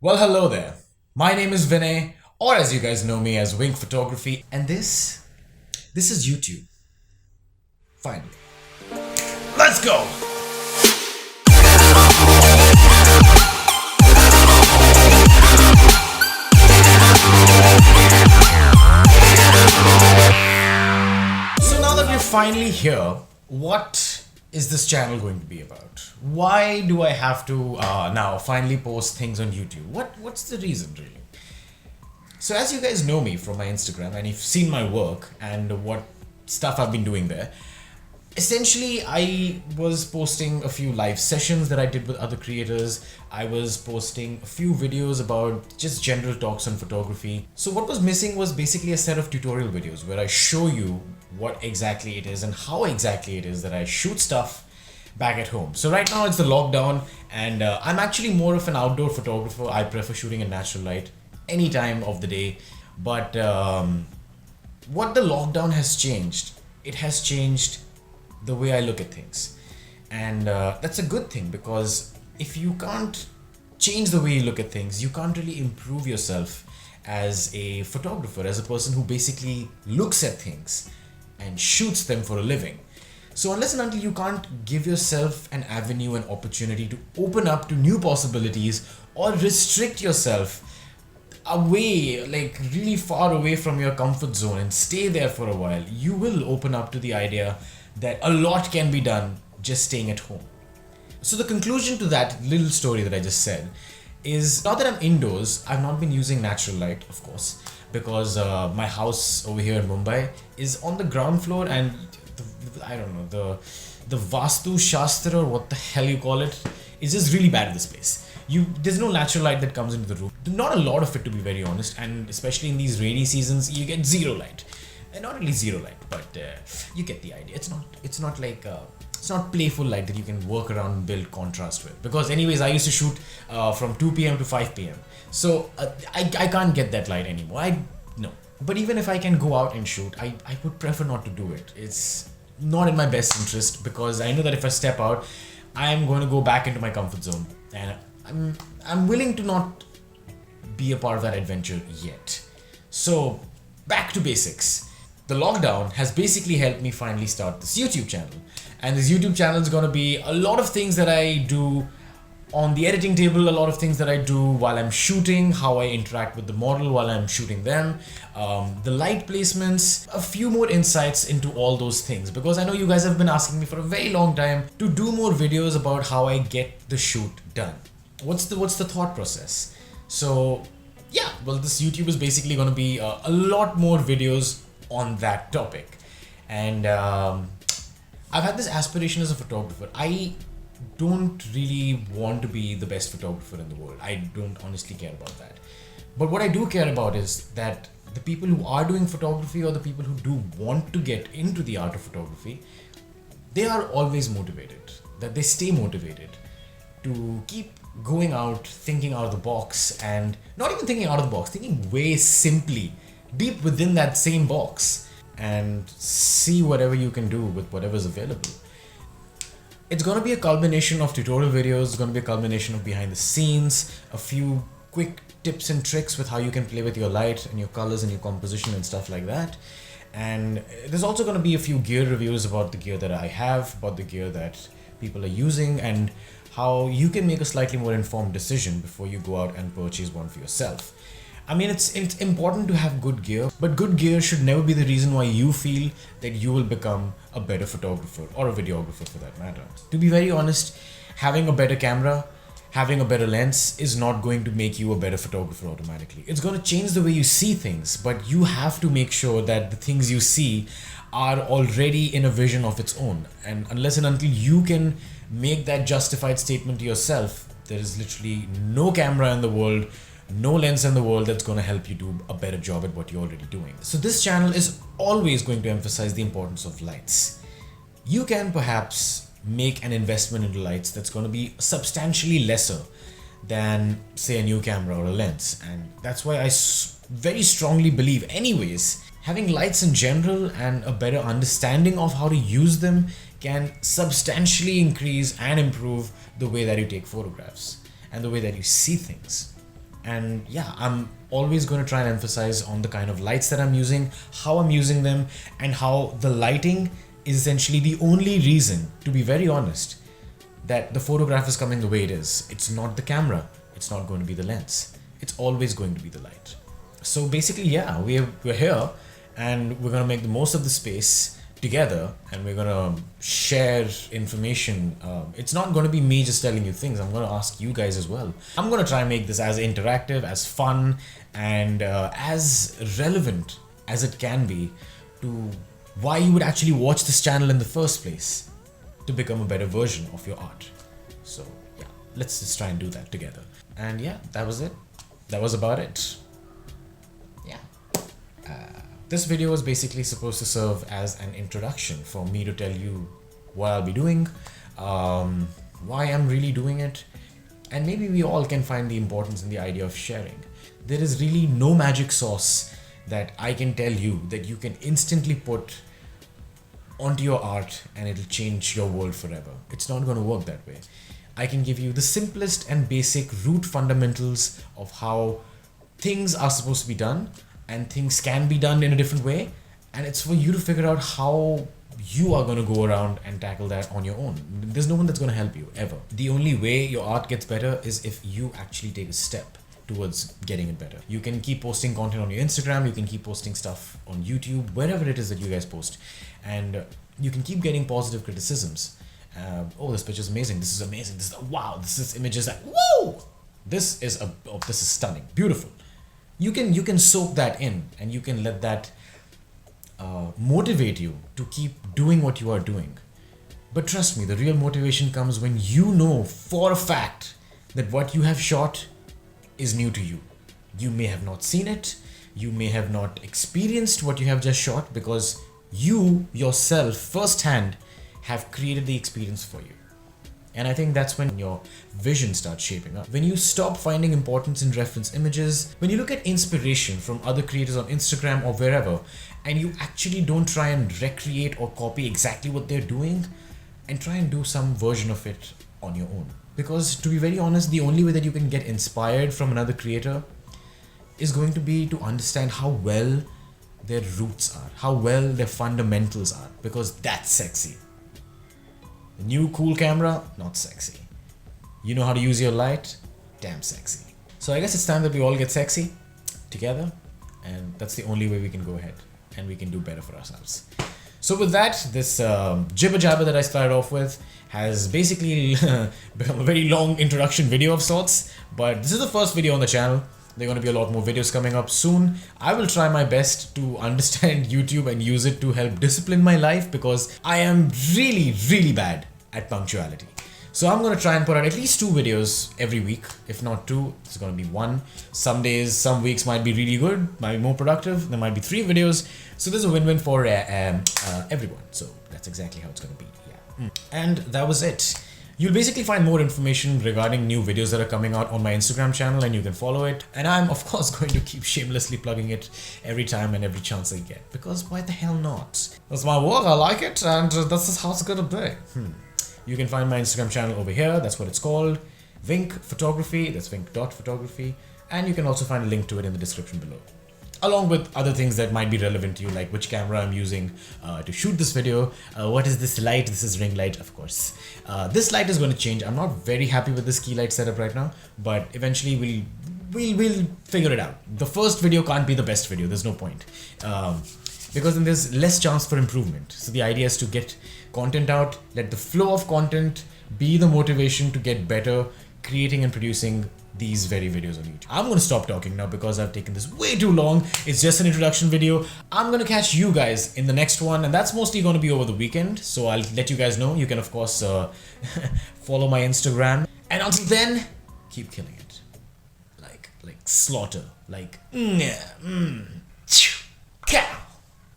Well, hello there. My name is Vinay, or as you guys know me as Vink Photography, and this is YouTube. Finally. Let's go! So now that we're finally here, what is this channel going to be about? Why do I have to now finally post things on YouTube? What's the reason really? So as you guys know me from my Instagram and you've seen my work and what stuff I've been doing there, essentially I was posting a few live sessions that I did with other creators. I was posting a few videos about just general talks on photography. So what was missing was basically a set of tutorial videos where I show you what exactly it is and how exactly it is that I shoot stuff back at home. So right now it's the lockdown and I'm actually more of an outdoor photographer. I prefer shooting in natural light any time of the day. But what the lockdown has changed, it has changed the way I look at things. And that's a good thing, because if you can't change the way you look at things, you can't really improve yourself as a photographer, as a person who basically looks at things and shoots them for a living. So unless and until you can't give yourself an avenue, an opportunity to open up to new possibilities or restrict yourself away, like really far away from your comfort zone and stay there for a while, you will open up to the idea that a lot can be done just staying at home. So the conclusion to that little story that I just said is, now that I'm indoors, I've not been using natural light, of course, because my house over here in Mumbai is on the ground floor, and I don't know, the Vastu Shastra, or what the hell you call it, is just really bad in this place. There's no natural light that comes into the room. Not a lot of it, to be very honest, and especially in these rainy seasons, you get zero light. And not really zero light, but you get the idea. It's not like it's not playful light that you can work around and build contrast with. Because anyways, I used to shoot from 2 p.m. to 5 p.m. So I can't get that light anymore. No. But even if I can go out and shoot, I would prefer not to do it. It's not in my best interest, because I know that if I step out, I am going to go back into my comfort zone, and I'm willing to not be a part of that adventure yet. So back to basics. The lockdown has basically helped me finally start this YouTube channel. And this YouTube channel is going to be a lot of things that I do on the editing table, a lot of things that I do while I'm shooting, how I interact with the model while I'm shooting them, the light placements, a few more insights into all those things, because I know you guys have been asking me for a very long time to do more videos about how I get the shoot done. What's the thought process? So yeah, well, this YouTube is basically going to be a lot more videos on that topic. And I've had this aspiration as a photographer. I don't really want to be the best photographer in the world. I don't honestly care about that. But what I do care about is that the people who are doing photography, or the people who do want to get into the art of photography, they are always motivated, that they stay motivated to keep going out, thinking out of the box, and not even thinking out of the box, thinking way simply, deep within that same box, and see whatever you can do with whatever's available. It's going to be a culmination of tutorial videos, it's going to be a culmination of behind the scenes, a few quick tips and tricks with how you can play with your light and your colors and your composition and stuff like that. And there's also going to be a few gear reviews about the gear that I have, about the gear that people are using, and how you can make a slightly more informed decision before you go out and purchase one for yourself. I mean, it's important to have good gear, but good gear should never be the reason why you feel that you will become a better photographer, or a videographer for that matter. To be very honest, having a better camera, having a better lens is not going to make you a better photographer automatically. It's going to change the way you see things, but you have to make sure that the things you see are already in a vision of its own. And unless and until you can make that justified statement to yourself, there is literally no camera in the world, no lens in the world that's going to help you do a better job at what you're already doing. So this channel is always going to emphasize the importance of lights. You can perhaps make an investment into lights that's going to be substantially lesser than, say, a new camera or a lens. And that's why I very strongly believe anyways, having lights in general and a better understanding of how to use them can substantially increase and improve the way that you take photographs and the way that you see things. And yeah, I'm always going to try and emphasize on the kind of lights that I'm using, how I'm using them, and how the lighting is essentially the only reason, to be very honest, that the photograph is coming the way it is. It's not the camera, it's not going to be the lens, it's always going to be the light. So basically, yeah, we're here and we're going to make the most of the space together, and we're gonna share information. It's not going to be me just telling you things. I'm going to ask you guys as well. I'm going to try and make this as interactive, as fun, and as relevant as it can be to why you would actually watch this channel in the first place, to become a better version of your art. So yeah, let's just try and do that together. And yeah, that was it. That was about it. Yeah. This video was basically supposed to serve as an introduction for me to tell you what I'll be doing, why I'm really doing it, and maybe we all can find the importance in the idea of sharing. There is really no magic sauce that I can tell you that you can instantly put onto your art and it'll change your world forever. It's not going to work that way. I can give you the simplest and basic root fundamentals of how things are supposed to be done, and things can be done in a different way, and it's for you to figure out how you are going to go around and tackle that on your own. There's no one that's going to help you, ever. The only way your art gets better is if you actually take a step towards getting it better. You can keep posting content on your Instagram, you can keep posting stuff on YouTube, wherever it is that you guys post, and you can keep getting positive criticisms. Oh, this picture is amazing, this is amazing, this is wow, this image is like, whoa, this is stunning, beautiful. You can soak that in, and you can let that motivate you to keep doing what you are doing. But trust me, the real motivation comes when you know for a fact that what you have shot is new to you. You may have not seen it, you may have not experienced what you have just shot, because you yourself firsthand have created the experience for you. And I think that's when your vision starts shaping up. When you stop finding importance in reference images, when you look at inspiration from other creators on Instagram or wherever, and you actually don't try and recreate or copy exactly what they're doing, and try and do some version of it on your own. Because to be very honest, the only way that you can get inspired from another creator is going to be to understand how well their roots are, how well their fundamentals are, because that's sexy. The new cool camera, not sexy. You know how to use your light, damn sexy. So I guess it's time that we all get sexy together, and that's the only way we can go ahead and we can do better for ourselves. So with that, this jibber jabber that I started off with has basically become a very long introduction video of sorts, but this is the first video on the channel. There are going to be a lot more videos coming up soon. I will try my best to understand YouTube and use it to help discipline my life, because I am really bad at punctuality. So I'm going to try and put out at least 2 videos every week. If not 2, it's going to be 1. Some days, some weeks might be really good, might be more productive. There might be 3 videos. So there's a win-win for everyone. So that's exactly how it's going to be. Yeah. And that was it. You'll basically find more information regarding new videos that are coming out on my Instagram channel, and you can follow it. And I'm of course going to keep shamelessly plugging it every time and every chance I get, because why the hell not? That's my work, I like it, and this is how it's gonna be. You can find my Instagram channel over here, that's what it's called. Vink Photography, that's vink.photography. And you can also find a link to it in the description below, along with other things that might be relevant to you, like which camera I'm using to shoot this video. What is this light? This is ring light, of course. This light is going to change. I'm not very happy with this key light setup right now, but eventually we'll figure it out. The first video can't be the best video. There's no point. Because then there's less chance for improvement. So the idea is to get content out, let the flow of content be the motivation to get better creating and producing these very videos on YouTube. I'm going to stop talking now because I've taken this way too long. It's just an introduction video. I'm going to catch you guys in the next one, and that's mostly going to be over the weekend. So I'll let you guys know. You can of course follow my Instagram. And until then, keep killing it. Like slaughter. Like, cow.